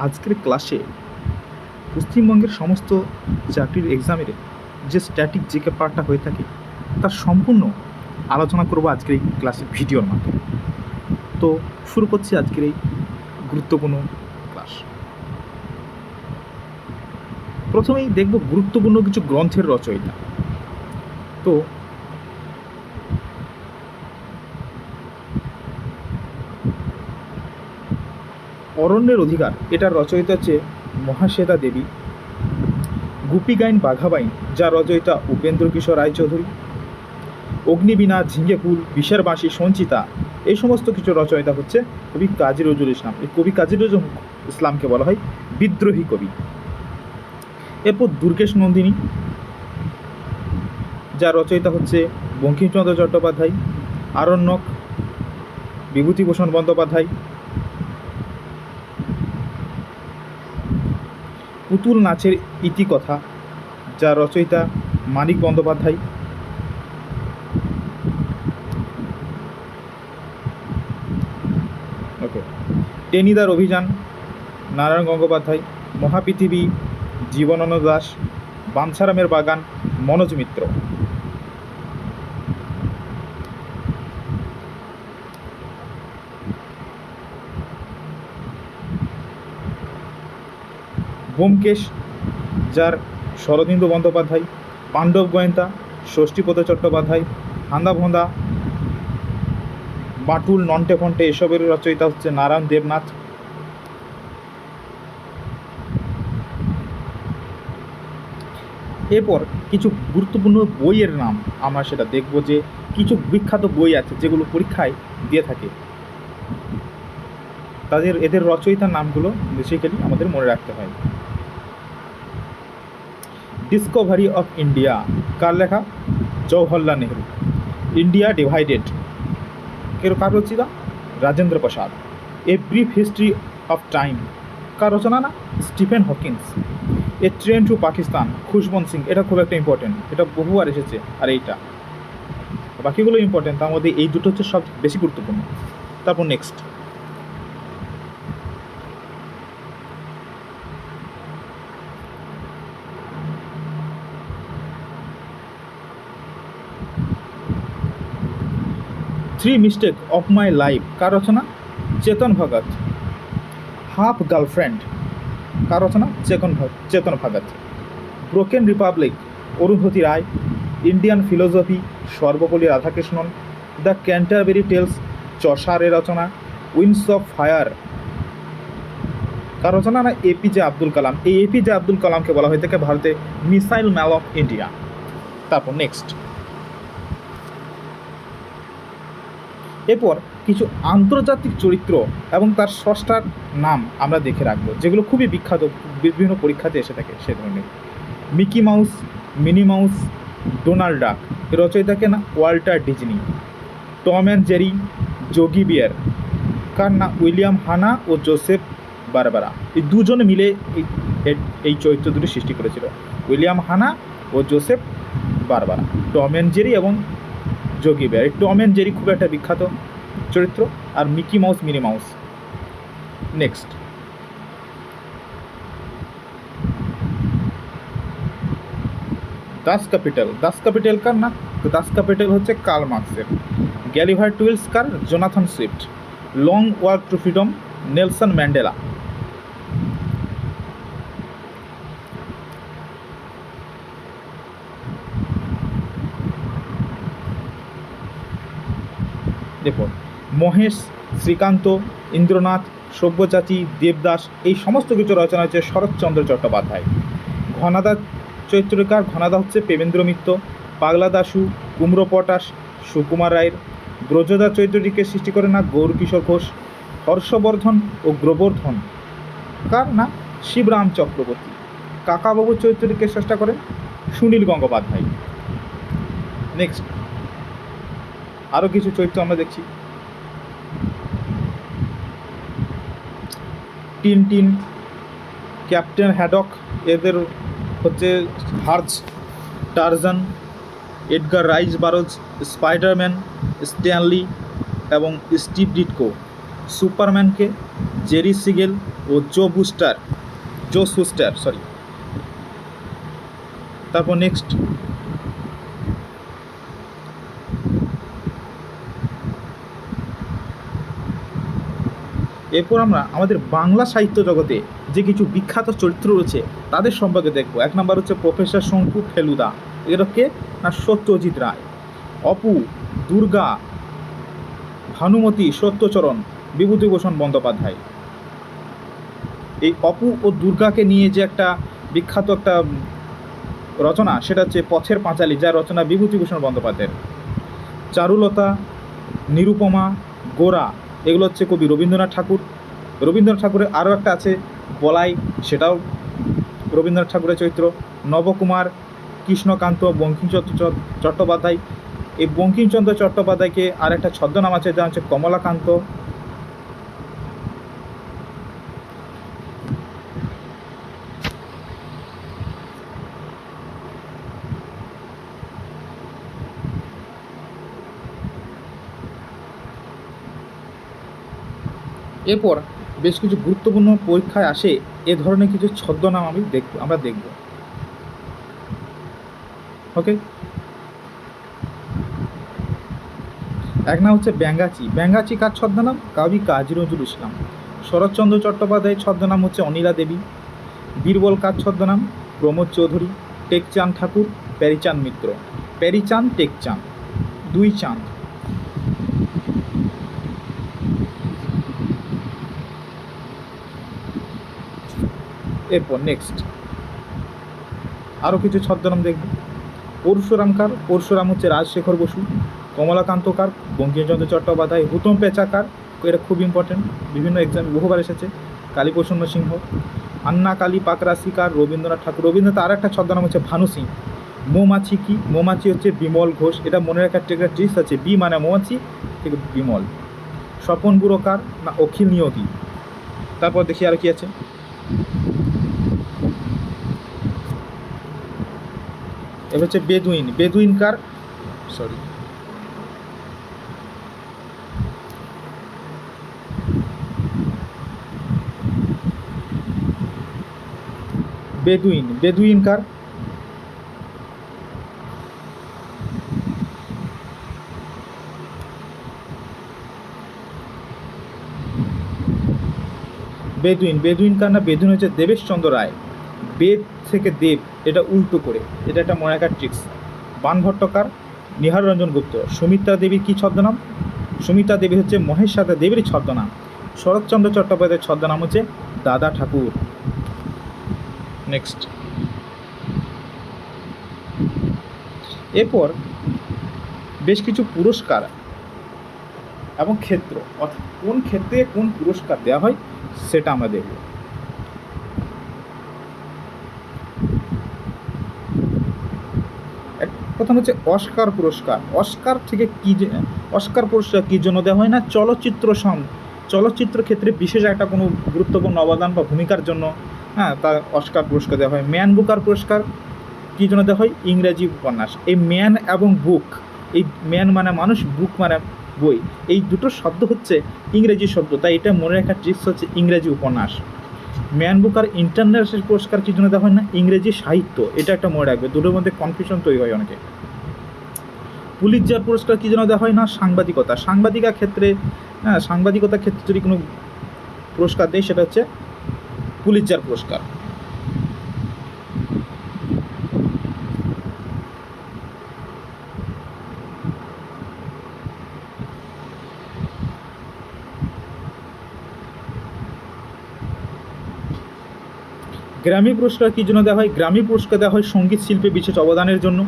আজকের ক্লাসে পশ্চিমবঙ্গের সমস্ত চাকরির এক্সামের যে স্ট্যাটিক জিকে পার্টটা হয়ে থাকে তার সম্পূর্ণ আলোচনা করব আজকের এই ক্লাসের ভিডিওর মাধ্যমে। তো শুরু করছি আজকের এই গুরুত্বপূর্ণ ক্লাস। প্রথমেই দেখব গুরুত্বপূর্ণ কিছু গ্রন্থের রচয়িতা। তো অরণ্যের অধিকার এটার রচয়িতা হচ্ছে মহাশ্বেতা দেবী। গুপিগাইন বাঘাবাইন যার রচয়িতা উপেন্দ্র কিশোর রায়চৌধুরী। অগ্নিবীণা, ঝিঙ্গেফুল, বিষের বাঁশি, সঞ্চিতা, এই সমস্ত কিছু রচয়িতা হচ্ছে কবি কাজী নজরুল ইসলাম। এই কবি কাজী নজরুল ইসলামকে বলা হয় বিদ্রোহী কবি। এরপর দুর্গেশ নন্দিনী যার রচয়িতা হচ্ছে বঙ্কিমচন্দ্র চট্টোপাধ্যায়। আরণ্যক, বিভূতিভূষণ বন্দ্যোপাধ্যায়। পুতুল নাচের ইতিকথা যার রচয়িতা মানিক বন্দ্যোপাধ্যায়। টেনিদার অভিযান নারায়ণ গঙ্গোপাধ্যায়। মহাপৃথিবী জীবনানন্দ দাশ। বাঞ্ছারামের বাগান মনোজ মিত্র। ব্যোমকেশ যার শরদিন্দু বন্দ্যোপাধ্যায়। পাণ্ডব গোয়েন্দা ষষ্ঠীপদ চট্টোপাধ্যায়। হান্দা ভোঁদা, বাটুল, নন্টে ফন্টে এসবের রচয়িতা হচ্ছে নারায়ণ দেবনাথ। এরপর কিছু গুরুত্বপূর্ণ বইয়ের নাম আমরা সেটা দেখব, যে কিছু বিখ্যাত বই আছে যেগুলো পরীক্ষায় দিয়ে থাকে, এদের রচয়িতার নামগুলো বেসিক্যালি আমাদের মনে রাখতে হয়। ডিসকভারি অফ ইন্ডিয়া কার লেখা? জওহরলাল নেহরু। ইন্ডিয়া ডিভাইডেড কার রচিতা? Rajendra Prasad. A brief history of time কার রচনা? না, Stephen Hawkins. A train to Pakistan Khushwant Singh, এটা খুব একটা ইম্পর্টেন্ট, এটা বহুবার এসেছে। আর এইটা বাকিগুলো ইম্পর্টেন্ট, তার মধ্যে এই দুটো হচ্ছে সব বেশি গুরুত্বপূর্ণ। তারপর next three mistake of my life কার রচনা? চেতন ভগত। হাফ গার্লফ্রেন্ড কার রচনা? Chetan Bhagat. Broken republic Arundhati Roy. Indian philosophy Sarvepalli Radhakrishnan. The Canterbury tales চসারের রচনা। উইংস অফ ফায়ার কার রচনা? না, এপিজে আব্দুল কালাম। এই এপিজে আব্দুল কালামকে বলা হয়ে থাকে ভারতে মিসাইল ম্যান অফ ইন্ডিয়া। তারপর নেক্সট এরপর কিছু আন্তর্জাতিক চরিত্র এবং তার স্রষ্টার নাম আমরা দেখে রাখবো, যেগুলো খুবই বিখ্যাত, বিভিন্ন পরীক্ষাতে এসে থাকে সে ধরনের। Mickey Mouse, Minnie Mouse, Donald Duck, এর রচয়িতাকে না Walter Disney. Tom and Jerry, Yogi Bear কার? না, উইলিয়াম হানা ও জোসেফ বারবারা। এই দুজনে মিলে এই চরিত্র দুটি সৃষ্টি করেছিল, উইলিয়াম হানা ও Joseph Barbera. Tom and Jerry এবং যোগি বিয়ার। এই টম অ্যান্ড জেরি খুব একটা বিখ্যাত চরিত্র, আর Mickey Mouse, Minnie Mouse. Next Das Kapital. Das Kapital কার? না, দাস ক্যাপিটাল হচ্ছে কার্ল মার্কসের। গ্যালিভার টুয়েলস কার? Jonathan Swift. Long walk to freedom Nelson Mandela. দেখুন, মহেশ, শ্রীকান্ত, ইন্দ্রনাথ, সব্যসাচী, দেবদাস, এই সমস্ত কিছু রচনা হচ্ছে শরৎচন্দ্র চট্টোপাধ্যায়। ঘনাদা চরিত্রকার? ঘনাদা হচ্ছে প্রেমেন্দ্র মিত্র। পাগলা দাশু, কুমড়ো পটাশ, সুকুমার রায়ের। ব্রজদা চরিত্রটিকে সৃষ্টি করে না গৌরকিশোর ঘোষ। হর্ষবর্ধন ও গোবর্ধন কার? না, শিবরাম চক্রবর্তী। কাকাবাবু চরিত্রটিকে চেষ্টা করেন সুনীল গঙ্গোপাধ্যায়। নেক্সট আরও কিছু চরিত্র আমরা দেখছি। টিনটিন, ক্যাপ্টেন হ্যাডক, এদের হচ্ছে hertz, Tarzan, Edgar rice বারোজ, Spiderman, Stanley এবং স্টিভ ডিটকো। সুপারম্যানকে জেরি সিগেল, ও জো সুস্টার সরি। তারপর নেক্সট এরপর আমরা আমাদের বাংলা সাহিত্য জগতে যে কিছু বিখ্যাত চরিত্র রয়েছে তাদের সম্পর্কে দেখব। এক নম্বর হচ্ছে প্রফেসর শঙ্কু ফেলুদা, এরা কে না সত্যজিৎ রায়। অপু, দুর্গা, ভানুমতি, সত্যচরণ, বিভূতিভূষণ বন্দ্যোপাধ্যায়। এই অপু ও দুর্গাকে নিয়ে যে একটা বিখ্যাত একটা রচনা সেটা হচ্ছে পথের পাঁচালী, যার রচনা বিভূতিভূষণ বন্দ্যোপাধ্যায়ের। চারুলতা, নিরুপমা, গোরা, এগুলো হচ্ছে কবি রবীন্দ্রনাথ ঠাকুর। রবীন্দ্রনাথ ঠাকুরের আরও একটা আছে বলাই, সেটাও রবীন্দ্রনাথ ঠাকুরের চরিত্র। নবকুমার, কৃষ্ণকান্ত, বঙ্কিমচন্দ্র চট্টোপাধ্যায়। এই বঙ্কিমচন্দ্র চট্টোপাধ্যায়কে আর একটা ছদ্মনাম আছে, যা হচ্ছে কমলাকান্ত। এরপর বেশ কিছু গুরুত্বপূর্ণ পরীক্ষায় আসে এ ধরনের কিছু ছদ্মনাম আমরা দেখব। ওকে, এক নাম হচ্ছে ব্যাঙ্গাচি। ব্যাঙ্গাচি কার ছদ্মনাম? কবি কাজী নজরুল ইসলাম। শরৎচন্দ্র চট্টোপাধ্যায়ের ছদ্মনাম হচ্ছে অনিলা দেবী। বীরবল কার ছদ্মনাম? প্রমোদ চৌধুরী। টেকচাঁদ ঠাকুর, প্যারীচাঁদ মিত্র। প্যারীচাঁদ, টেকচাঁদ, দুই চাঁদ। এরপর নেক্সট আরও কিছু ছদ্মনাম দেখব। পরশুরাম কার? পরশুরাম হচ্ছে রাজশেখর বসু। কমলাকান্ত কার? বঙ্কিমচন্দ্র চট্টোপাধ্যায়। হুতম পেঁচা কার? এটা খুব ইম্পর্টেন্ট, বিভিন্ন এক্সাম বহুবার এসেছে, কালীপ্রসন্ন সিংহ। আন্না কালী পাকরাশি কার? রবীন্দ্রনাথ ঠাকুর। রবীন্দ্রনাথ আর একটা ছদ্মনাম হচ্ছে ভানু সিং। মৌমাছি কি? মৌমাছি হচ্ছে বিমল ঘোষ। এটা মনে রাখার একটা ট্রিক্স আছে, বি মানে মৌমাছি, ঠিক বিমল। স্বপন বুড়ো কার? না অখিল নিয়োগী। তারপর দেখি আর কি আছে। এবার হচ্ছে বেদুইন। বেদুইন কার? সরি, বেদুইন। বেদুইন কার? বেদুইন। বেদুইন কার? না বেদুইন হচ্ছে দেবেশচন্দ্র রায়। বেদ থেকে দেব, এটা উল্টো করে, এটা একটা মনে রাখার ট্রিক্স। বানভট্টকার? নিহার রঞ্জন গুপ্ত। সুমিত্রা দেবীর কী ছদ্মনাম? সুমিত্রা দেবী হচ্ছে মহেশ্বাতা দেবীর ছদ্মনাম। শরৎচন্দ্র চট্টোপাধ্যায়ের ছদ্মনাম হচ্ছে দাদা ঠাকুর। নেক্সট এরপর বেশ কিছু পুরস্কার এবং ক্ষেত্র, অর্থাৎ কোন ক্ষেত্রে কোন পুরস্কার দেওয়া হয় সেটা আমরা দেখব। প্রথম হচ্ছে অস্কার পুরস্কার। অস্কার থেকে অস্কার পুরস্কার কী জন্য দেওয়া হয় না? চলচ্চিত্র ক্ষেত্রে বিশেষ একটা কোনো গুরুত্বপূর্ণ অবদান বা ভূমিকার জন্য, হ্যাঁ, তার অস্কার পুরস্কার দেওয়া হয়। ম্যান বুকার পুরস্কার কী জন্য দেওয়া হয়? ইংরেজি উপন্যাস। এই ম্যান এবং বুক, এই ম্যান মানে মানুষ, বুক মানে বই, এই দুটো শব্দ হচ্ছে ইংরেজি শব্দ, তাই এটা মনে রাখার ট্রিক্স হচ্ছে ইংরেজি উপন্যাস। ম্যান বুকার ইন্টারন্যাশনাল পুরস্কার কী জন্য দেওয়া হয় না? ইংরেজি সাহিত্য, এটা একটা মনে রাখবে, দুটোর মধ্যে কনফিউশন তৈরি হয় অনেকে। পুলিৎজার পুরস্কার কী জন্য দেওয়া হয় না? সাংবাদিকতা। সাংবাদিকতার ক্ষেত্রে যদি কোনো পুরস্কার দেয় সেটা হচ্ছে পুলিৎজার পুরস্কার। গ্র্যামি পুরস্কার কী জন্য দেওয়া হয়? গ্র্যামি পুরস্কার দেওয়া হয় সঙ্গীত শিল্পে বিশেষ অবদানের জন্য।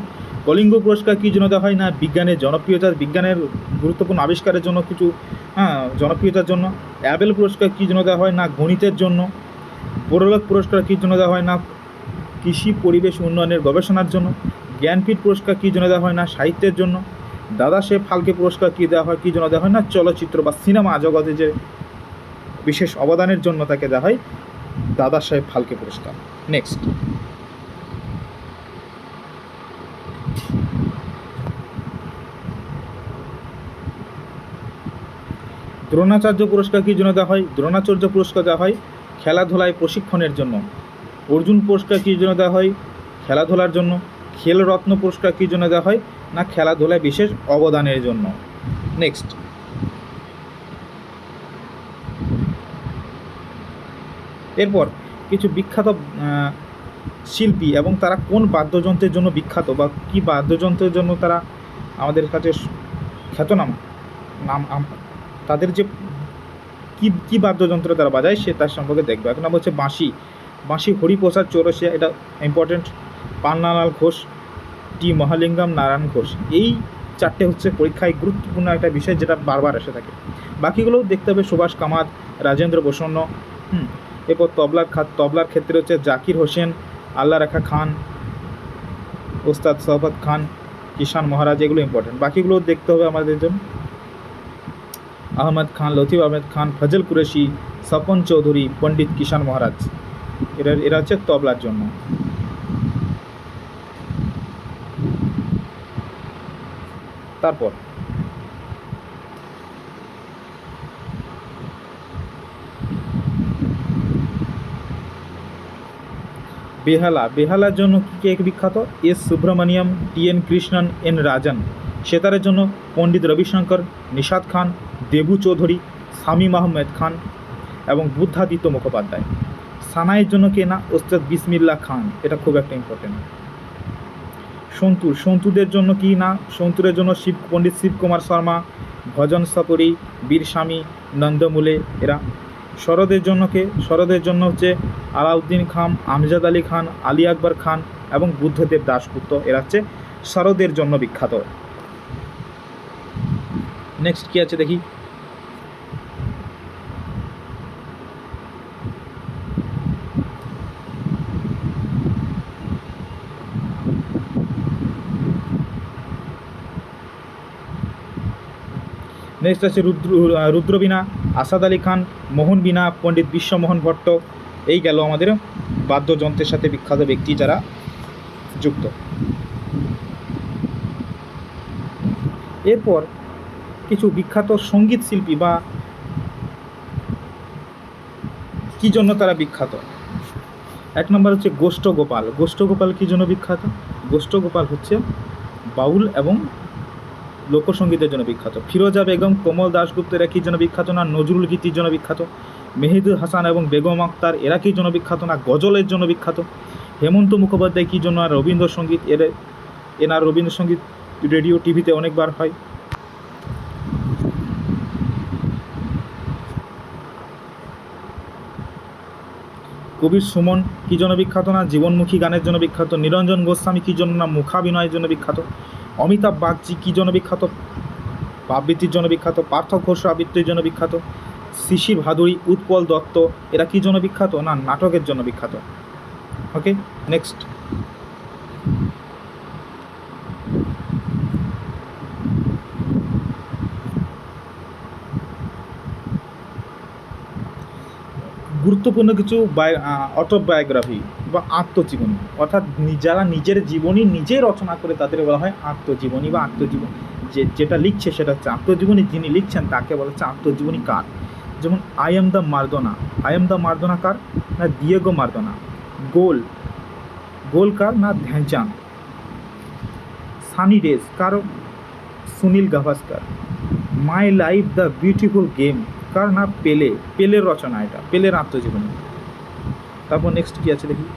কলিঙ্গ পুরস্কার কী জন্য দেওয়া হয় না? বিজ্ঞানের জনপ্রিয়তা, বিজ্ঞানের গুরুত্বপূর্ণ আবিষ্কারের জন্য কিছু, জনপ্রিয়তার জন্য। অ্যাবেল পুরস্কার কী জন্য দেওয়া হয় না? গণিতের জন্য। বড়লোক পুরস্কার কী জন্য দেওয়া হয় না? কৃষি পরিবেশ উন্নয়নের গবেষণার জন্য। জ্ঞানপীঠ পুরস্কার কী জন্য দেওয়া হয় না? সাহিত্যের জন্য। দাদাসাহেব ফালকে পুরস্কার কী জন্য দেওয়া হয় না? চলচ্চিত্র বা সিনেমা জগতে যে বিশেষ অবদানের জন্য তাকে দেওয়া হয় দাদাসাহেব ফালকে পুরস্কার। নেক্সট দ্রোণাচার্য পুরস্কার কী জন্য দেওয়া হয়? দ্রোণাচার্য পুরস্কার দেওয়া হয় খেলাধুলায় প্রশিক্ষণের জন্য। অর্জুন পুরস্কার কী জন্য দেওয়া হয়? খেলাধুলার জন্য। খেলরত্ন পুরস্কার কী জন্য দেওয়া হয়? না খেলাধুলায় বিশেষ অবদানের জন্য। নেক্সট, এরপর কিছু বিখ্যাত শিল্পী এবং তারা কোন বাদ্যযন্ত্রের জন্য বিখ্যাত বা কী বাদ্যযন্ত্রের জন্য তারা আমাদের কাছে খ্যাতনামা, তাদের যে কী বাদ্যযন্ত্র তারা বাজায় সে তার সম্পর্কে দেখবে। এক নাম হচ্ছে বাঁশি। বাঁশি হরিপ্রসাদ চৌরসিয়া, এটা ইম্পর্টেন্ট। পান্নালাল ঘোষ, টি মহালিঙ্গম, নারায়ণ ঘোষ। এই চারটে হচ্ছে পরীক্ষায় গুরুত্বপূর্ণ একটা বিষয় যেটা বারবার এসে থাকে। বাকিগুলো দেখতে হবে সুভাষ কামাত, রাজেন্দ্র প্রসন্ন। এরপর তবলার ক্ষেত্রে হচ্ছে জাকির হোসেন, আল্লাহ রাখা খান, ওস্তাদ শওকত খান, কিষান মহারাজ। এগুলো ইম্পর্টেন্ট। বাকিগুলো দেখতে হবে আমাদের জন্য। আহমদ খান, লতিফ আহমেদ খান, ফজল কুরেশি, স্বপন চৌধুরী, পণ্ডিত কিষান মহারাজ। এরা হচ্ছে তবলার জন্য। তারপর বেহালার জন্য কে বিখ্যাত? S Subramaniam, T N Krishnan, N Rajan. সেতারের জন্য পণ্ডিত রবিশঙ্কর, নিশাদ খান, দেবু চৌধুরী, শামীম আহমেদ খান এবং বুদ্ধাদিত্য মুখোপাধ্যায়। সানাইয়ের জন্য কে? না ওস্তাদ বিসমিল্লাহ খান। এটা খুব একটা ইম্পর্টেন্ট। সন্তুরদের জন্য কি? না সন্তুরের জন্য পণ্ডিত শিবকুমার শর্মা, ভজন সপরি, বীর স্বামী, নন্দমূলে এরা। শরদের জন্য কে? শরদের জন্য হচ্ছে আলাউদ্দিন খান, আমজাদ আলী খান, আলী আকবর খান এবং বুদ্ধদেব দাশগুপ্ত। এরা হচ্ছে শরদের জন্য বিখ্যাত। নেক্সট কি আছে দেখি। নেক্সট আছে রুদ্রবীণা, আসাদ আলী খান, মোহন বীণা, পণ্ডিত বিশ্বমোহন ভট্ট। এই গেল আমাদের বাদ্যযন্ত্রের সাথে বিখ্যাত ব্যক্তি যারা যুক্ত। এরপর কিছু বিখ্যাত সঙ্গীত শিল্পী বা কী জন্য তারা বিখ্যাত। এক নম্বর হচ্ছে গোষ্ঠ গোপাল। গোষ্ঠ গোপাল কী জন্য বিখ্যাত? গোষ্ঠ গোপাল হচ্ছে বাউল এবং লোকসঙ্গীতের জন্য বিখ্যাত। ফিরোজা বেগম, কোমল দাশগুপ্ত এরা কী জন্য বিখ্যাত? না নজরুল গীতির জন্য বিখ্যাত। মেহেদুল হাসান এবং বেগম আক্তার এরা কী জন্য বিখ্যাত? না গজলের জন্য বিখ্যাত। হেমন্ত মুখোপাধ্যায় কী জন্য? আর রবীন্দ্রসঙ্গীত। এনার রবীন্দ্রসঙ্গীত রেডিও টিভিতে অনেকবার হয়। কবির সুমন কী জন্য বিখ্যাত? না জীবনমুখী গানের জন্য বিখ্যাত। নিরঞ্জন গোস্বামী কী জন্য? না মুখাভিনয়ের জন্য বিখ্যাত। অমিতাভ বাগচি কী জন্য বিখ্যাত? আবৃত্তির জন্য বিখ্যাত। পার্থ ঘোষ আবৃত্তির জন্য বিখ্যাত। শিশির ভাদুড়ী, উৎপল দত্ত এরা কী জন্য বিখ্যাত? না নাটকের জন্য বিখ্যাত। ওকে, নেক্সট। গুরুত্বপূর্ণ কিছু অটোবায়োগ্রাফি বা আত্মজীবনী, অর্থাৎ যারা নিজের জীবনী নিজে রচনা করে তাদের বলা হয় আত্মজীবনী বা আত্মজীবনী। যেটা লিখছে সেটা হচ্ছে আত্মজীবনী, যিনি লিখছেন তাকে বলা হচ্ছে আত্মজীবনী কার। যেমন আই এম দ্য মার্দোনা কার? না দিয়েগো মার্দোনা। গোল কার? না ধ্যানচাঁদ। সানি ডেজ কার? Sunil Gavaskar. My life the beautiful game কার? না পেলের রচনা, এটা পেলের আত্মজীবনী। তারপর নেক্সট কি আছে দেখি।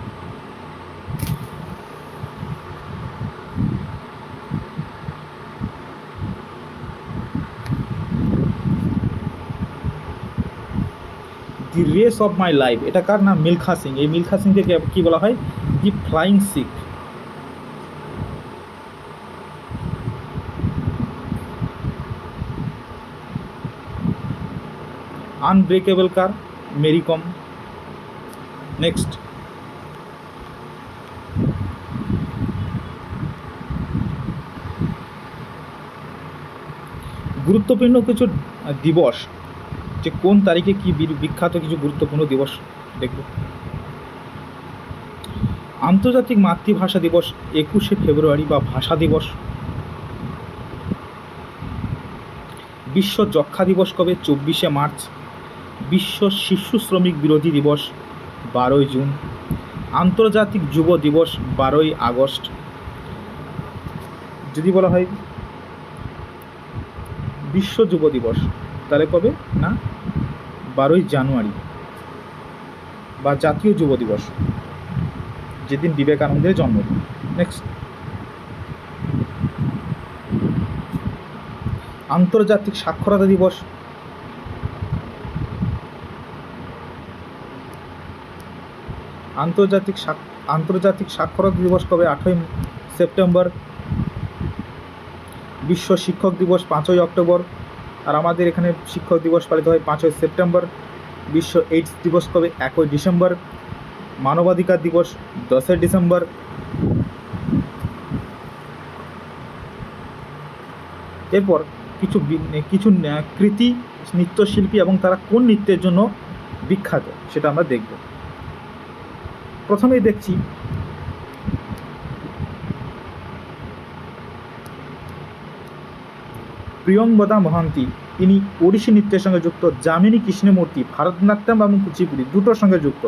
The race of my life এটা কার? না মিলখা সিং। এই মিলখা সিংকে কি বলা হয়? দি ফ্লাইং শিখ। আনব্রেকেবল কার? মেরি কম। নেক্সট, গুরুত্বপূর্ণ কিছু দিবস, যে কোন তারিখে কি বিখ্যাত কিছু গুরুত্বপূর্ণ দিবস দেখব। আন্তর্জাতিক মাতৃভাষা দিবস 21শে ফেব্রুয়ারি বা ভাষা দিবস। বিশ্ব যক্ষ্মা দিবস কবে? 24শে মার্চ। বিশ্ব শিশু শ্রমিক বিরোধী দিবস 12ই জুন, আন্তর্জাতিক যুব দিবস 12ই আগস্ট। যদি বলা হয় বিশ্ব যুব দিবস, তাহলে কবে না 12ই জানুয়ারি, বা জাতীয় যুব দিবস, যেদিন বিবেকানন্দের জন্মদিন। নেক্সট, আন্তর্জাতিক সাক্ষরতা দিবস, আন্তর্জাতিক সাক্ষরতা দিবস কবে? 8ই সেপ্টেম্বর। বিশ্ব শিক্ষক দিবস 5ই অক্টোবর, আর আমাদের এখানে শিক্ষক দিবস পালিত হয় 5ই সেপ্টেম্বর। বিশ্ব এইডস দিবস কবে? 1ই ডিসেম্বর। মানবাধিকার দিবস 10ই ডিসেম্বর। এরপর কিছু কৃতি নৃত্যশিল্পী এবং তারা কোন নৃত্যের জন্য বিখ্যাত সেটা আমরা দেখব। প্রথমেই দেখছি প্রিয়ঙ্বদা মহান্তি, ইনি ওড়িশি নৃত্যের সঙ্গে যুক্ত। যামিনী কৃষ্ণমূর্তি ভারতনাট্যম এবং কুচিপুড়ি দুটোর সঙ্গে যুক্ত।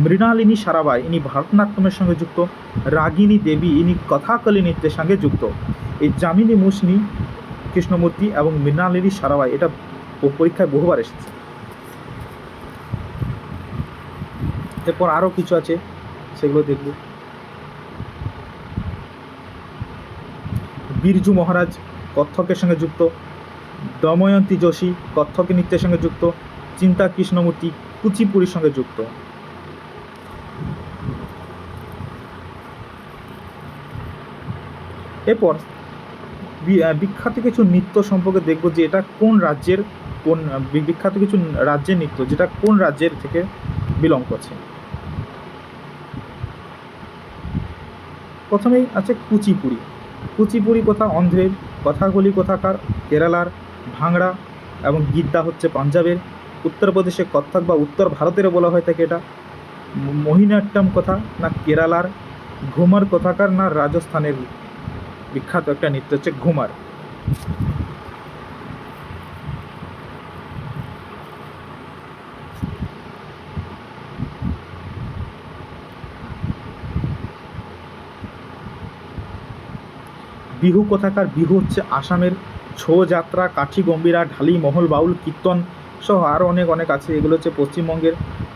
মৃণালিনী সারাভাই, ইনি ভারতনাট্যমের সঙ্গে যুক্ত। রাগিনী দেবী, ইনি কথাকলি নৃত্যের সঙ্গে যুক্ত। এই যামিনী মুসনি কৃষ্ণমূর্তি এবং মৃণালিনী সারাভাই, এটা পরীক্ষায় বহুবার এসেছে। এরপর আরও কিছু আছে, সেগুলো দেখব। বিরজু মহারাজ কত্থকের সঙ্গে যুক্ত। দময়ন্তী যোশী কত্থক নৃত্যের সঙ্গে যুক্ত। চিন্তা কৃষ্ণমূর্তি কুচিপুড়ির সঙ্গে যুক্ত। এরপর বিখ্যাত কিছু নৃত্য সম্পর্কে দেখব, যে এটা কোন রাজ্যের, কোন বিখ্যাত কিছু রাজ্যের নৃত্য যেটা কোন রাজ্যের থেকে বিলং করছে। প্রথমেই আছে কুচিপুড়ি। কুচিপুড়ি কোথা? অন্ধ্রের। কথাকলি কোথাকার? কেরালার। ভাংড়া এবং গিদ্দা হচ্ছে পাঞ্জাবের। উত্তরপ্রদেশে কত্থক বা উত্তর ভারতেরও বলা হয় থাকে এটা। মোহিনীঅট্টম কোথা? না কেরালার। ঘুমার কোথাকার? না রাজস্থানের বিখ্যাত একটা নৃত্য হচ্ছে ঘুমার। বিহু কোথাকার? বিহু হচ্ছে আসামের। ছৌ যাত্রা, কাঠি গম্ভীরা, ঢালি, মহল, বাউল, কীর্তন সহ আরও অনেক অনেক আছে, এগুলো হচ্ছে পশ্চিমবঙ্গের।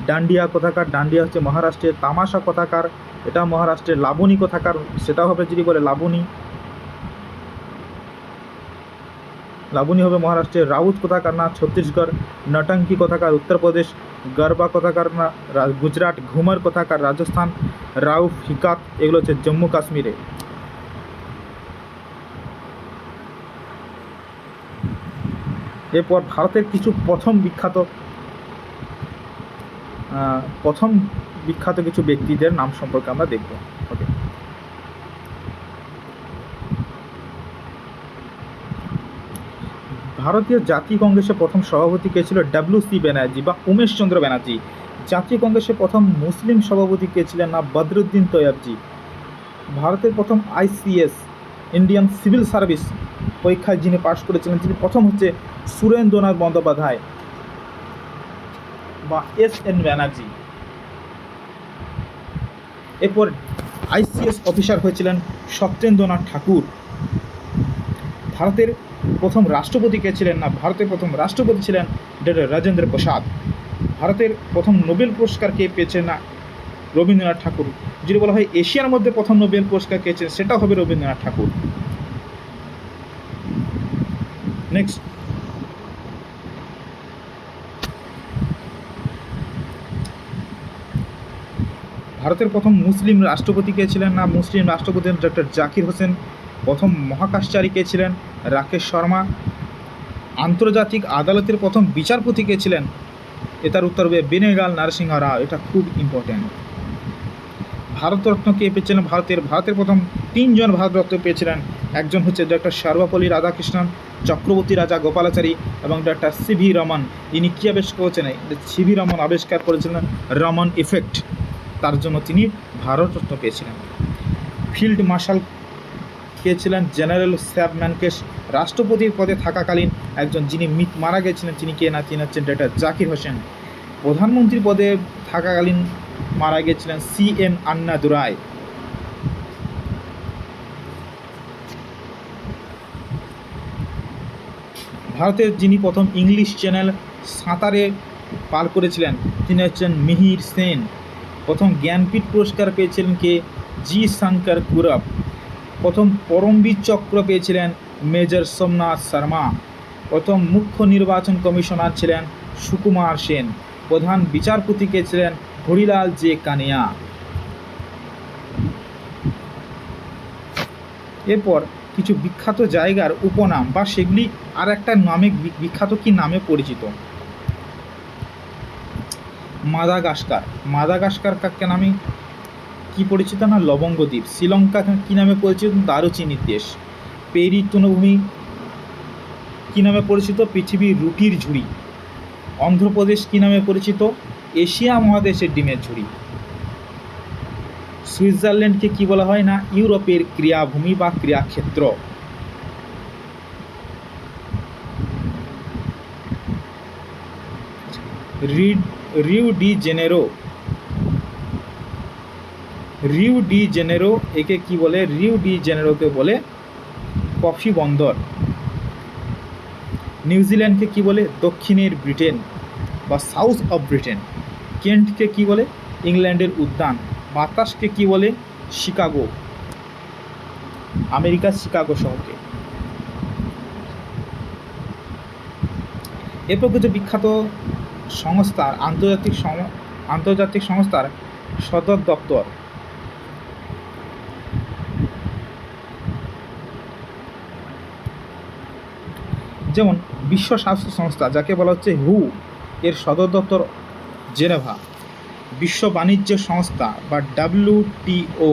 ডান্ডিয়া কোথাকার? ডান্ডিয়া হচ্ছে মহারাষ্ট্রের। তামাশা কোথাকার? এটা মহারাষ্ট্রের। লাবণী কোথাকার? সেটা হবে যদি বলে লাবণী, লাবণী হবে মহারাষ্ট্রের। রাউত কোথাকার? না ছত্তিশগড়। নটঙ্কি কোথাকার? উত্তরপ্রদেশ। গরবা কোথাকার? না গুজরাট। ঘুমার কোথাকার? রাজস্থান। রাউফ, হিকাত এগুলো হচ্ছে জম্মু কাশ্মীরে। এরপর ভারতের কিছু প্রথম বিখ্যাত কিছু ব্যক্তিদের নাম সম্পর্কে আমরা দেখব। ওকে, ভারতীয় জাতীয় কংগ্রেসের প্রথম সভাপতি কে ছিল? ডব্লিউ.সি. ব্যানার্জি বা উমেশচন্দ্র ব্যানার্জি। জাতীয় কংগ্রেসের প্রথম মুসলিম সভাপতি কে ছিলেন? না বদরুদ্দিন তৈয়বজি। ভারতের প্রথম ICS ইন্ডিয়ান সিভিল সার্ভিস পরীক্ষায় যিনি পাশ করেছিলেন তিনি প্রথম হচ্ছে সুরেন্দ্রনাথ বন্দ্যোপাধ্যায় বা SN ব্যানার্জি। এরপর ICS অফিসার হয়েছিলেন সত্যেন্দ্রনাথ ঠাকুর। ভারতের প্রথম রাষ্ট্রপতি কে ছিলেন? না ভারতের প্রথম রাষ্ট্রপতি ছিলেন ডক্টর রাজেন্দ্র প্রসাদ। ভারতের প্রথম নোবেল পুরস্কার কে পেয়েছেন? না রবীন্দ্রনাথ ঠাকুর। যদি বলা হয় এশিয়ার মধ্যে প্রথম নোবেল পুরস্কার পেয়েছেন, সেটা হবে রবীন্দ্রনাথ ঠাকুর। নেক্সট, ভারতের প্রথম মুসলিম রাষ্ট্রপতি কে ছিলেন? না মুসলিম রাষ্ট্রপতি ডক্টর জাকির হোসেন। প্রথম মহাকাশচারী কে ছিলেন? রাকেশ শর্মা। আন্তর্জাতিক আদালতের প্রথম বিচারপতি কে ছিলেন? এটার উত্তর হবে বেনেগাল নরসিংহ রাও। এটা খুব ইম্পর্ট্যান্ট। ভারতরত্ন কে পেয়েছিলেন? ভারতের প্রথম 3জন ভারতরত্ন পেয়েছিলেন। একজন হচ্ছে ডক্টর সর্বপল্লী রাধাকৃষ্ণন, চক্রবর্তী রাজা গোপালাচারী এবং ডক্টর CV রমন। ইনি কী আবিষ্কার করেছেন? CV রমন আবিষ্কার করেছিলেন রমন ইফেক্ট, তার জন্য তিনি ভারতরত্ন পেয়েছিলেন। ফিল্ড মার্শাল কে ছিলেন? জেনারেল স্যাবম্যানকে রাষ্ট্রপতির পদে থাকাকালীন একজন যিনি মারা গেছিলেন, তিনি কে না, তিনি হচ্ছেন ডক্টর জাকির হোসেন। প্রধানমন্ত্রী পদে থাকাকালীন মারা গেছিলেন CN আন্নাদুরাই। ভারতের যিনি প্রথম ইংলিশ চ্যানেল সাঁতারে পার করেছিলেন তিনি হচ্ছেন মিহির সেন। প্রথম জ্ঞানপীঠ পুরস্কার পেয়েছিলেন কে? জি শঙ্কর কুরব। প্রথম পরমবীর চক্র পেয়েছিলেন মেজর সোমনাথ শর্মা। প্রথম মুখ্য নির্বাচন কমিশনার ছিলেন সুকুমার সেন। প্রধান বিচারপতি কে ছিলেন? হরিলাল জে কানিয়া। এরপর কিছু বিখ্যাত জায়গার উপনাম বা সেগুলি আর একটা নামে বিখ্যাত কি নামে পরিচিত? মাদাগাস্কার। মাদাগাস্কার কাকে নামে কি পরিচিত? না লবঙ্গ দ্বীপ। শ্রীলঙ্কা কি নামে পরিচিত? দারুচিনির দেশ। পেরি তৃণভূমি কি নামে পরিচিত? পৃথিবীর রুটির ঝুড়ি। অন্ধ্রপ্রদেশ কি নামে পরিচিত? এশিয়া মহাদেশের ডিমের ঝুড়ি। সুইজারল্যান্ডকে কি বলা হয়? না ইউরোপের ক্রীড়াভূমি বা ক্রীড়াক্ষেত্র। Rio de Janeiro. Rio de Janeiro একে কি বলে? রিও ডি জেনেরোকে বলে কফি বন্দর। নিউজিল্যান্ডকে কি বলে? দক্ষিণের ব্রিটেন বা সাউথ অফ ব্রিটেন। কেন্টকে কি বলে? ইংল্যান্ডের উদ্যান। বাতাসকে কি বলে? শিকাগো, আমেরিকার শিকাগো শহরকে। এরপর কিছু বিখ্যাত সংস্থার আন্তর্জাতিক সংস্থার সদর দপ্তর। যেমন বিশ্ব স্বাস্থ্য সংস্থা যাকে বলা হচ্ছে হু, এর সদর দপ্তর জেনেভা। বিশ্ব বাণিজ্য সংস্থা বা WTO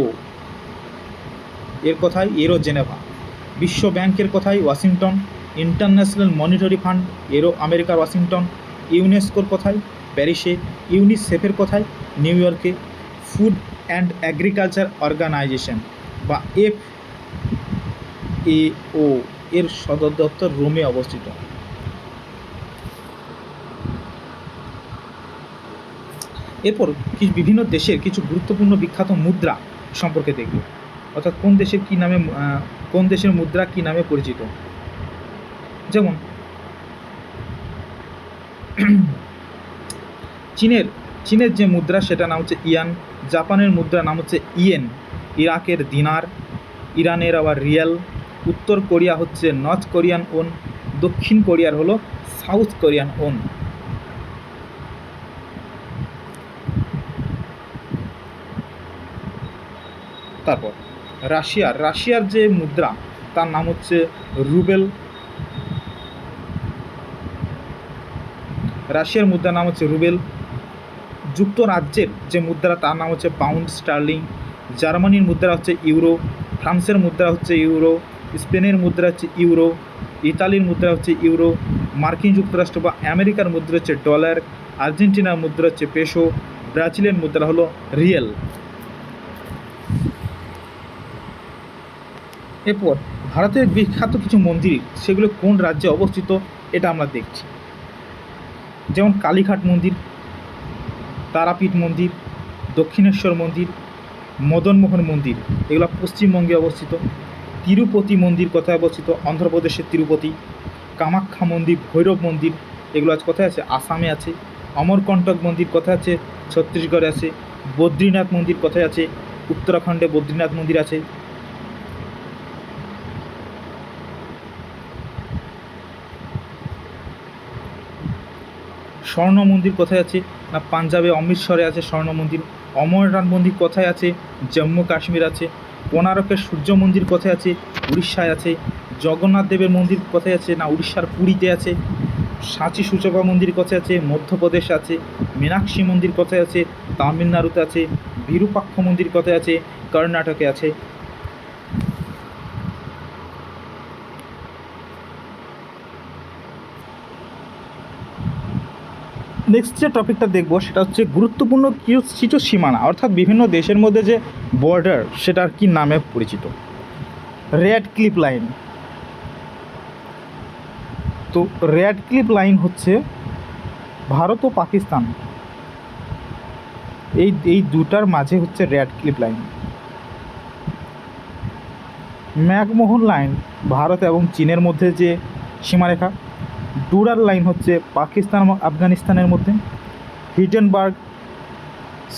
এর কথায় এরও জেনেভা। বিশ্ব ব্যাংকের কথায় ওয়াশিংটন। ইন্টারন্যাশনাল মনিটারি ফান্ড এরও আমেরিকার ওয়াশিংটন। ইউনেস্কোর কথায় প্যারিসে। ইউনিসেফের কথায় নিউ ইয়র্কে। ফুড অ্যান্ড এগ্রিকালচার অর্গানাইজেশন বা FAO এর সদর দপ্তর রোমে অবস্থিত। এরপর কিছু বিভিন্ন দেশের কিছু গুরুত্বপূর্ণ বিখ্যাত মুদ্রা সম্পর্কে দেখব, অর্থাৎ কোন দেশের মুদ্রা কি নামে পরিচিত। যেমন চীনের যে মুদ্রা সেটা নাম হচ্ছে ইয়ান। জাপানের মুদ্রা নাম হচ্ছে ইয়েন। ইরাকের দিনার। ইরানের আবার রিয়াল। উত্তর কোরিয়া হচ্ছে নর্থ কোরিয়ান ওন। দক্ষিণ কোরিয়ার হলো সাউথ কোরিয়ান ওন। তারপর রাশিয়ার যে মুদ্রা তার নাম হচ্ছে রুবেল। রাশিয়ার মুদ্রার নাম হচ্ছে রুবেল। যুক্তরাজ্যের যে মুদ্রা তার নাম হচ্ছে পাউন্ড স্টার্লিং। জার্মানির মুদ্রা হচ্ছে ইউরো। ফ্রান্সের মুদ্রা হচ্ছে ইউরো। স্পেনের মুদ্রা হচ্ছে ইউরো। ইতালির মুদ্রা হচ্ছে ইউরো। মার্কিন যুক্তরাষ্ট্র বা আমেরিকার মুদ্রা হচ্ছে ডলার। আর্জেন্টিনার মুদ্রা হচ্ছে পেসো। ব্রাজিলের মুদ্রা হলো রিয়েল। এরপর ভারতের বিখ্যাত কিছু মন্দির সেগুলো কোন রাজ্যে অবস্থিত এটা আমরা দেখছি। যেমন কালীঘাট মন্দির, তারাপীঠ মন্দির, দক্ষিণেশ্বর মন্দির, মদনমোহন মন্দির এগুলো পশ্চিমবঙ্গে অবস্থিত। তিরুপতি মন্দির কোথায় অবস্থিত? অন্ধ্রপ্রদেশের তিরুপতি। কামাখ্যা মন্দির, ভৈরব মন্দির এগুলো আজ কোথায় আছে? আসামে আছে। অমরকণ্টক মন্দির কোথায় আছে? ছত্তিশগড়ে আছে। বদ্রীনাথ মন্দির কোথায় আছে? উত্তরাখণ্ডে বদ্রীনাথ মন্দির আছে। স্বর্ণ মন্দির কোথায় আছে? না পাঞ্জাবে অমৃতসরে আছে স্বর্ণ মন্দির। অমরনাথ মন্দির কোথায় আছে? জম্মু কাশ্মীর আছে। কোণারকের সূর্য মন্দির কোথায় আছে? উড়িষ্যায় আছে। জগন্নাথ দেবের মন্দির কোথায় আছে? না উড়িষ্যার পুরীতে আছে। সাঁচি সূচকা মন্দির কোথায় আছে? মধ্যপ্রদেশে আছে। মীনাক্ষী মন্দির কোথায় আছে? তামিলনাড়ুতে আছে। বিরূপাক্ষ মন্দির কোথায় আছে? কর্ণাটকে আছে। নেক্সট যে টপিকটা দেখব সেটা হচ্ছে গুরুত্বপূর্ণ কিছু সীমানা, অর্থাৎ বিভিন্ন দেশের মধ্যে যে বর্ডার সেটার কি নামে পরিচিত। Red clip line. তো রেড ক্লিপ লাইন হচ্ছে ভারত ও পাকিস্তান এই দুটার মাঝে হচ্ছে red clip line. McMahon line Bharat এবং চীনের মধ্যে যে সীমারেখা। ডুরাল লাইন হচ্ছে পাকিস্তান এবং আফগানিস্তানের মধ্যে। হিডেনবার্গ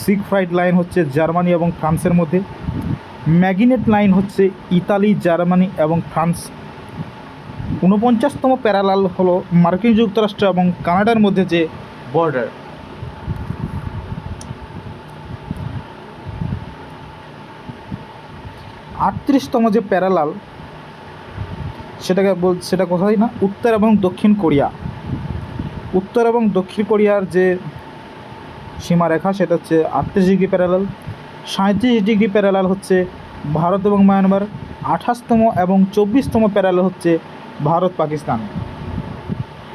সিগফ্রাইড লাইন হচ্ছে জার্মানি এবং ফ্রান্সের মধ্যে। ম্যাগনেট লাইন হচ্ছে ইতালি, জার্মানি এবং ফ্রান্স। 49তম প্যারালাল হলো মার্কিন যুক্তরাষ্ট্র এবং কানাডার মধ্যে যে বর্ডার। আটত্রিশতম যে প্যারালাল সেটা কোথায় না, উত্তর এবং দক্ষিণ কোরিয়া। উত্তর এবং দক্ষিণ কোরিয়ার যে সীমারেখা সেটা হচ্ছে 38 ডিগ্রি প্যারালাল। 37 ডিগ্রি প্যারালাল হচ্ছে ভারত এবং মায়ানমার। 28তম এবং 24তম প্যারালাল হচ্ছে ভারত পাকিস্তান।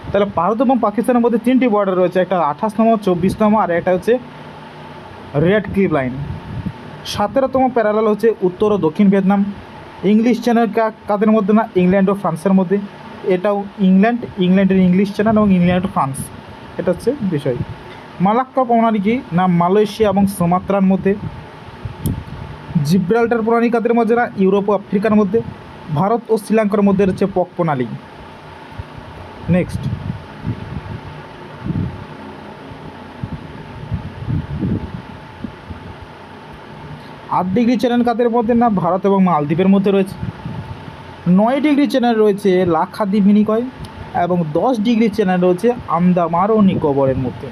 তাহলে ভারত এবং পাকিস্তানের মধ্যে 3টি বর্ডার রয়েছে, একটা 28তম, 24তম, আর একটা হচ্ছে রেড ক্লিপ লাইন। 17তম প্যারালাল হচ্ছে উত্তর ও দক্ষিণ ভিয়েতনাম। ইংলিশ চ্যানেল কাদের মধ্যে না, ইংল্যান্ড ও ফ্রান্সের মধ্যে। এটাও ইংল্যান্ডের ইংলিশ চ্যানেল এবং ইংল্যান্ড ও ফ্রান্স, এটা হচ্ছে বিষয়। মালাক্কা প্রণালী কি না, মালয়েশিয়া এবং সুমাত্রার মধ্যে। জিব্রাল্টার প্রণালী কাদের মধ্যে না, ইউরোপ ও আফ্রিকার মধ্যে। ভারত ও শ্রীলঙ্কার মধ্যে হচ্ছে পক প্রণালী। নেক্সট, 8 ডিগ্রি চ্যানেল কাদের মধ্যে না, ভারত এবং মালদ্বীপের মধ্যে রয়েছে। 9 ডিগ্রি চ্যানেল রয়েছে লাক্ষাদ্বীপ মিনিকয় এবং 10 ডিগ্রি চ্যানেল রয়েছে আন্দামান ও নিকোবরের মধ্যে।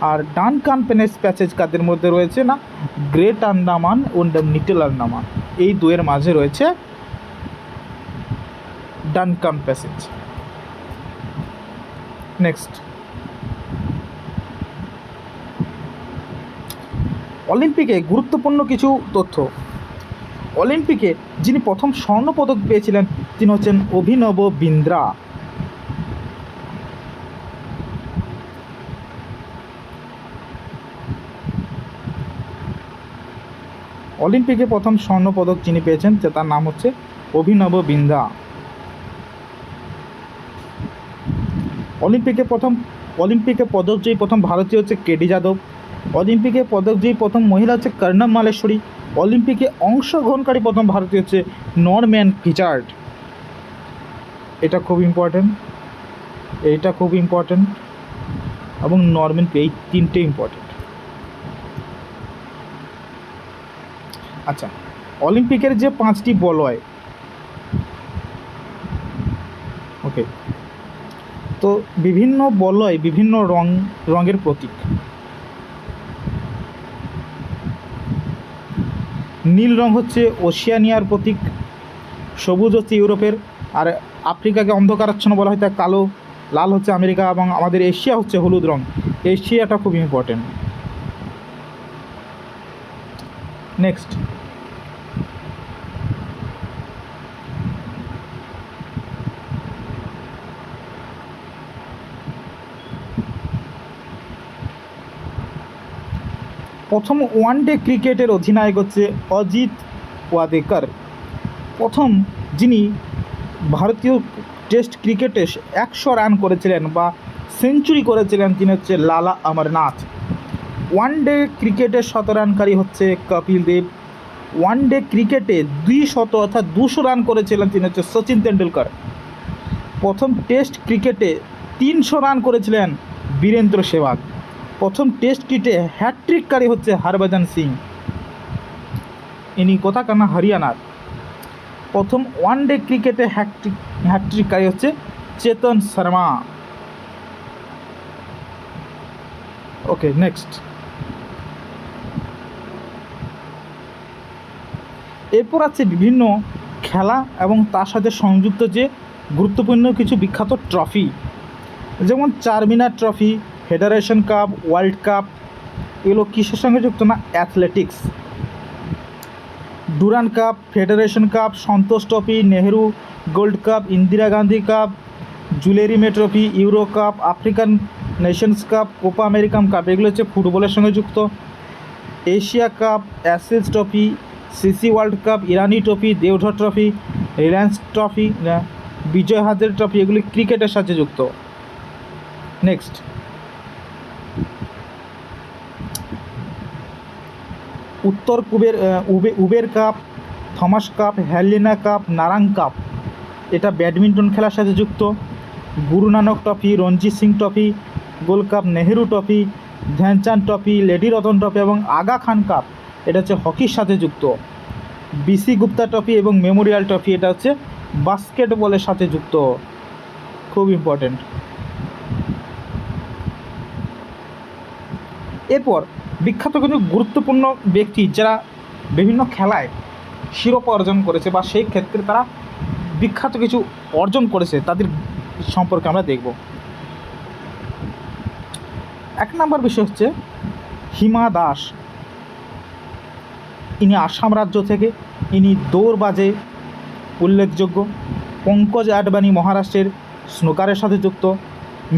আর ডানকান প্যাসেজ কাদের মধ্যে রয়েছে না, গ্রেট আন্দামান ও লিটল আন্দামান, এই দুয়ের মাঝে রয়েছে ডানকান প্যাসেজ। নেক্সট, অলিম্পিকে গুরুত্বপূর্ণ কিছু তথ্য। অলিম্পিকে যিনি প্রথম স্বর্ণপদক পেয়েছিলেন তিনি হচ্ছেন অভিনব বিন্দ্রা। অলিম্পিকে প্রথম স্বর্ণপদক যিনি পেয়েছেন তার নাম হচ্ছে অভিনব বিন্দ্রা। অলিম্পিকে পদকজয়ী প্রথম ভারতীয় হচ্ছে কেডি যাদব। অলিম্পিকে পদকজয়ী প্রথম মহিলা হচ্ছে কর্ণম মালেশ্বরী। অলিম্পিকে অংশগ্রহণকারী প্রথম ভারতীয় হচ্ছে নরম্যান পিচার্ড। এটা খুব ইম্পর্টেন্ট, এবং নরম্যান, এই তিনটে ইম্পর্টেন্ট। আচ্ছা, অলিম্পিকের যে 5টি বলয়, ওকে, তো বিভিন্ন বলয় বিভিন্ন রঙের প্রতীক। নীল রং হচ্ছে ওশিয়ানিয়ার প্রতীক, সবুজ হচ্ছে ইউরোপের, আর আফ্রিকাকে অন্ধকারাচ্ছন্ন বলা হয়, তাই কালো। লাল হচ্ছে আমেরিকা, এবং আমাদের এশিয়া হচ্ছে হলুদ রং। এশিয়াটা খুব ইম্পর্টেন্ট। নেক্সট, প্রথম ওয়ানডে ক্রিকেটের অধিনায়ক হচ্ছে অজিত ওয়াদেকার। প্রথম যিনি ভারতীয় টেস্ট ক্রিকেটে 100 রান করেছিলেন বা সেঞ্চুরি করেছিলেন তিনি হচ্ছে লালা অমরনাথ। ওয়ানডে ক্রিকেটে 100 রানকারী হচ্ছে কপিল দেব। ওয়ানডে ক্রিকেটে 200 অর্থাৎ 200 রান করেছিলেন তিনি হচ্ছে সচিন তেন্ডুলকর। প্রথম টেস্ট ক্রিকেটে 300 রান করেছিলেন বীরেন্দ্র সেহবাগ। প্রথম টেস্ট ক্রিকেটে হ্যাট্রিককারী হচ্ছে হরভজন সিং, ইনি কোথাকার না, হরিয়ানার। প্রথম ওয়ানডে ক্রিকেটে হ্যাট্রিককারী হচ্ছে চেতন শর্মা। ওকে, নেক্সট, এরপর আছে বিভিন্ন খেলা এবং তার সাথে সংযুক্ত যে গুরুত্বপূর্ণ কিছু বিখ্যাত ট্রফি, যেমন Charminar trophy, federation cup, world cup. এগুলো কিসের সঙ্গে যুক্ত না, athletics. Durand cup, federation cup, Santosh trophy, Nehru gold cup, Indira Gandhi cup, Jules Rimet trophy, Euro cup, African nations cup, Copa American cup, এগুলো হচ্ছে ফুটবলের সঙ্গে যুক্ত। Asia cup, Ashes trophy, CC world cup, Irani trophy, Deodhar trophy, Reliance trophy, Vijay Hazare trophy, এগুলি ক্রিকেটের সাথে যুক্ত। Next, উত্তর Uber cup, Thomas cup, Helena cup, Narang cup, এটা ব্যাডমিন্টন খেলার সাথে যুক্ত। Guru Nanak trophy, Ranjit Singh trophy, gold cup, Nehru trophy, Dhyanchand trophy, lady Ratan trophy এবং আগা খান কাপ, এটা হচ্ছে হকির সাথে যুক্ত। বিসি গুপ্তা ট্রফি এবং মেমোরিয়াল ট্রফি, এটা হচ্ছে বাস্কেটবলের সাথে যুক্ত। খুব ইম্পর্টেন্ট। এরপর বিখ্যাত কিছু গুরুত্বপূর্ণ ব্যক্তি যারা বিভিন্ন খেলায় শিরোপা অর্জন করেছে বা সেই ক্ষেত্রে তারা বিখ্যাত কিছু অর্জন করেছে, তাদের সম্পর্কে আমরা দেখব। এক নম্বর বিষয় হচ্ছে হিমা দাস। ইনি আসাম রাজ্য থেকে, ইনি দৌড়বাজে উল্লেখযোগ্য। পঙ্কজ আডবাণী মহারাষ্ট্রের স্নুকারের সাথে যুক্ত।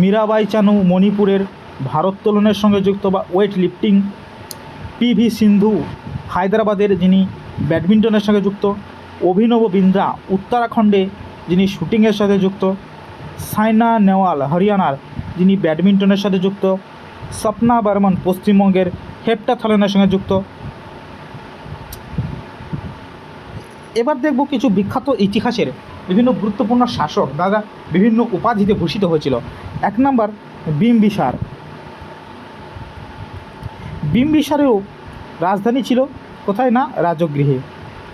মীরাবাই চানু মণিপুরের ভারোত্তোলনের সঙ্গে যুক্ত বা ওয়েট লিফটিং। পিভি সিন্ধু হায়দ্রাবাদের, যিনি ব্যাডমিন্টনের সঙ্গে যুক্ত। অভিনব বিন্দ্রা উত্তরাখণ্ডে, যিনি শুটিংয়ের সাথে যুক্ত। সাইনা নেওয়াল হরিয়ানার, যিনি ব্যাডমিন্টনের সাথে যুক্ত। স্বপ্না বর্মন পশ্চিমবঙ্গের হেপ্টাথলনের সঙ্গে যুক্ত। এবার দেখব কিছু বিখ্যাত ইতিহাসের বিভিন্ন গুরুত্বপূর্ণ শাসক যারা বিভিন্ন উপাধিতে ভূষিত হয়েছিল। এক নম্বর বিম্বিসার। বিম্বিসারেও রাজধানী ছিল কোথায় না রাজগৃহে।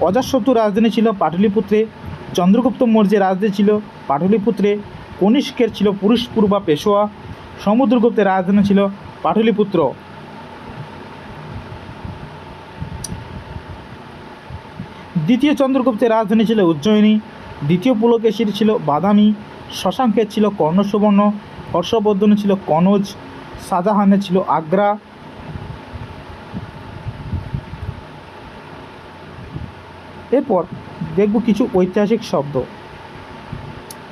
অজাতশত্রুর রাজধানী ছিল পাটলিপুত্রে। চন্দ্রগুপ্ত মৌর্যের রাজধানী ছিল পাটলিপুত্রে। কনিষ্কের ছিল পুরুষপুর বা পেশোয়া। সমুদ্রগুপ্তের রাজধানী ছিল পাটলিপুত্র। দ্বিতীয় চন্দ্রগুপ্তের রাজধানী ছিল উজ্জয়িনী। দ্বিতীয় পুলকেশীর ছিল বাদামি। শশাঙ্কের ছিল কর্ণসুবর্ণ। হর্ষবর্ধনের ছিল কনৌজ। শাহজাহানের ছিল আগ্রা। এরপর দেখব কিছু ঐতিহাসিক শব্দ।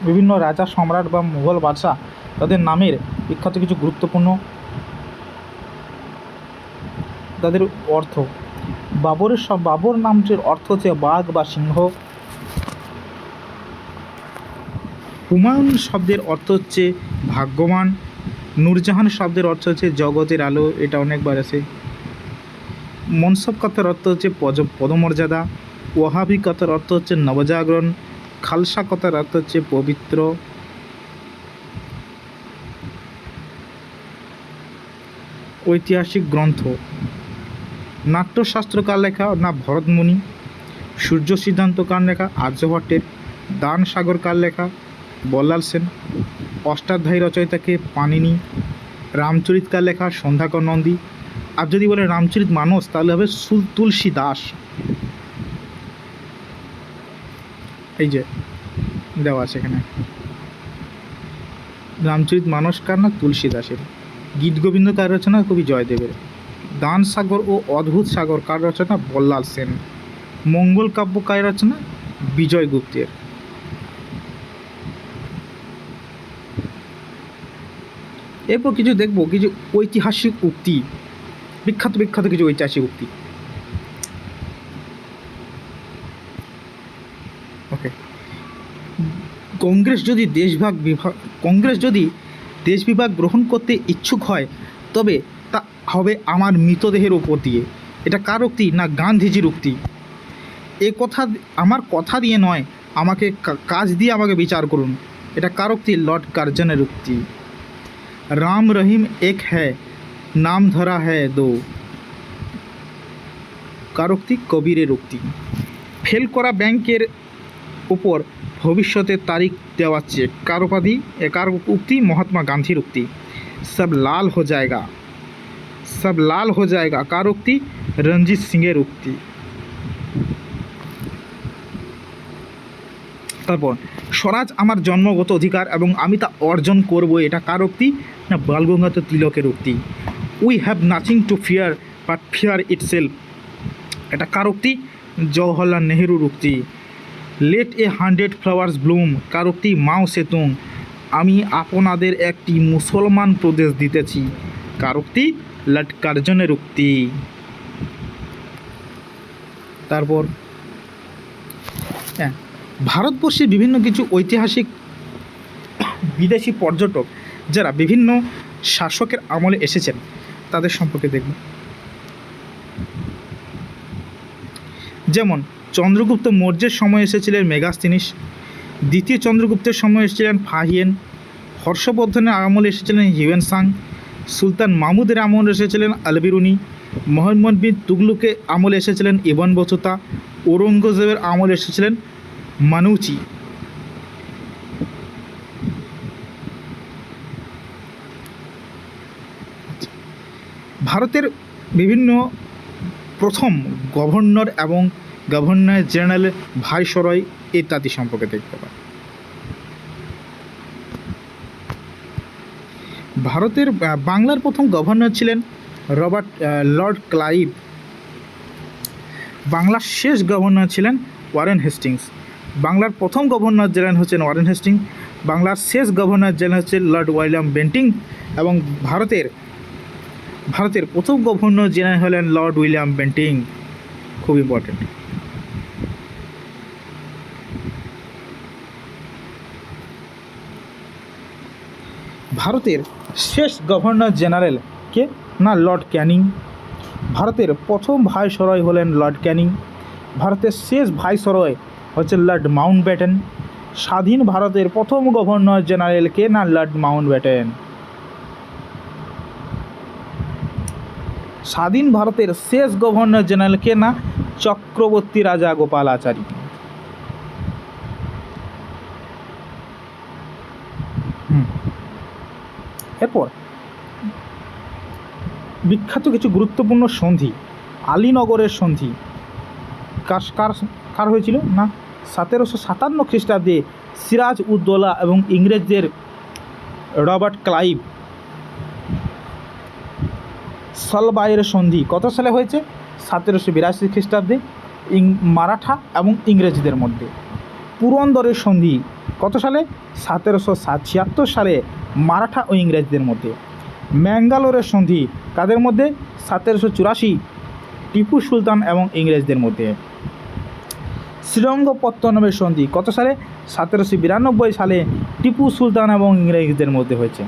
বিভিন্ন রাজা, সম্রাট বা মুঘল বাদশাহ তাদের নামের বিখ্যাত কিছু গুরুত্বপূর্ণ তাদের অর্থ। বাবর নামটির অর্থ হচ্ছে বাঘ বা সিংহ। হুমায়ুন শব্দের অর্থ হচ্ছে ভাগ্যবান। নূরজাহান শব্দের অর্থ হচ্ছে জগতের আলো, এটা অনেকবার আছে। মনসব কথার অর্থ হচ্ছে পদমর্যাদা। ওয়াহাবি কথার অর্থ হচ্ছে নবজাগরণ। খালসা কথার অর্থ হচ্ছে পবিত্র। ঐতিহাসিক গ্রন্থ। নাট্যশাস্ত্র কার লেখা না ভরতমুনি। সূর্য সিদ্ধান্ত কার লেখা আর্যভট্টের। দান সাগর কার লেখা বল্লাল সেন। অষ্টাধ্যায়ী রচয়িতাকে পানিনি। রামচরিত কার লেখা সন্ধ্যাকর নন্দী। আর যদি বলে রামচরিত মানস তাহলে হবে তুলসী দাস। এই যে দেওয়া আছে এখানে, রামচরিত মানস কার না তুলসী দাসের। গীত গোবিন্দ কার রচনা কবি জয়দেবের। দান সাগর ও অদ্ভুত সাগর কার রচনা বল্লাল সেন। মঙ্গল কাব্য কার রচনা বিজয় গুপ্তের। এরপর কিছু দেখব কিছু ঐতিহাসিক উক্তি, বিখ্যাত কিছু ঐতিহাসিক উক্তি। ওকে, কংগ্রেস যদি দেশ বিভাগ গ্রহণ করতে ইচ্ছুক হয় তবে তা হবে আমার মৃতদেহের উপর দিয়ে। এটা কার উক্তি না গান্ধীজির উক্তি। এ কথা আমার কথা দিয়ে নয়, আমাকে কাজ দিয়ে আমাকে বিচার করুন। এটা কার উক্তি লর্ড কার্জনের উক্তি। রাম রহিম এক হ্যায় নাম ধরা হ্যায় দো, কার উক্তি কবিরের উক্তি। ফেল করা ব্যাংকের উপর ভবিষ্যতের তারিখ দেওয়া চেক কার উপাধি কার উক্তি মহাত্মা গান্ধীর উক্তি। সব লাল হো জায়গা কার উক্তি রঞ্জিত সিংয়ের উক্তি। তারপর স্বরাজ আমার জন্মগত অধিকার এবং আমি তা অর্জন করব, এটা কার উক্তি না বাল গঙ্গাধর তিলকের উক্তি। We have nothing to fear but fear itself, এটা কার উক্তি জওহরলাল নেহরুর উক্তি। লেট এ 100 ফ্লাওয়ার্স ব্লুম কার উক্তি মাও সেতুং, আমি আপনাদের একটি মুসলমান প্রদেশ দিতেছি, কার উক্তি লর্ড কার্জনের উক্তি। তারপর হ্যাঁ, ভারতবর্ষে বিভিন্ন কিছু ঐতিহাসিক বিদেশি পর্যটক যারা বিভিন্ন শাসকের আমলে এসেছেন তাদের সম্পর্কে দেখব। যেমন চন্দ্রগুপ্ত মৌর্যের সময় এসেছিলেন মেগাস্তিনিস, দ্বিতীয় চন্দ্রগুপ্তের সময় এসেছিলেন ফাহিয়েন, হর্ষবর্ধনের আমলে এসেছিলেন হিউয়েন সাং, সুলতান মাহমুদের আমলে এসেছিলেন আলবিরুনি, মোহাম্মদ বিন তুগলুকের আমলে এসেছিলেন ইবন বতুতা, ঔরঙ্গজেবের আমলে এসেছিলেন মানুচি। ভারতের বিভিন্ন প্রথম গভর্নর এবং গভর্নর জেনারেল, ভাইসরয় ইত্যাদি সম্পর্কে দেখতে পাই। ভারতের বাংলার প্রথম গভর্নর ছিলেন লর্ড ক্লাইভ। বাংলার শেষ গভর্নর ছিলেন ওয়ারেন হেস্টিংস। বাংলার প্রথম গভর্নর জেনারেল হচ্ছেন ওয়ারেন হেস্টিংস, বাংলার শেষ গভর্নর জেনারেল হচ্ছেন লর্ড উইলিয়াম বেন্টিং, এবং ভারতের প্রথম গভর্নর জেনারেল হলেন লর্ড উইলিয়াম বেন্টিং। খুব ইম্পর্টেন্ট। ভারতের শেষ গভর্নর জেনারেল কে না লর্ড ক্যানিং। ভারতের প্রথম ভাইসরয় হলেন লর্ড ক্যানিং। ভারতের শেষ ভাইসরয় হচ্ছে লর্ড মাউন্টব্যাটেন। স্বাধীন ভারতের প্রথম গভর্নর জেনারেল কে না লর্ড মাউন্টব্যাটেন। স্বাধীন ভারতের শেষ গভর্নর জেনারেল কে না চক্রবর্তী রাজা গোপালাচারী। এরপর বিখ্যাত কিছু গুরুত্বপূর্ণ সন্ধি। আলীনগরের সন্ধি কার হয়েছিল না 1757 খ্রিস্টাব্দে সিরাজ উদ্দৌলা এবং ইংরেজদের রবার্ট ক্লাইভ। সলবাইয়ের সন্ধি কত সালে হয়েছে? 1782 খ্রিস্টাব্দে মারাঠা এবং ইংরেজদের মধ্যে। পুরন্দরের সন্ধি কত সালে? 1776 সালে মারাঠা ও ইংরেজদের মধ্যে। ম্যাঙ্গালোরের সন্ধি কাদের মধ্যে? 1784 টিপু সুলতান এবং ইংরেজদের মধ্যে। শ্রীরঙ্গপত্তনমের সন্ধি কত সালে? 1792 সালে টিপু সুলতান এবং ইংরেজদের মধ্যে হয়েছে।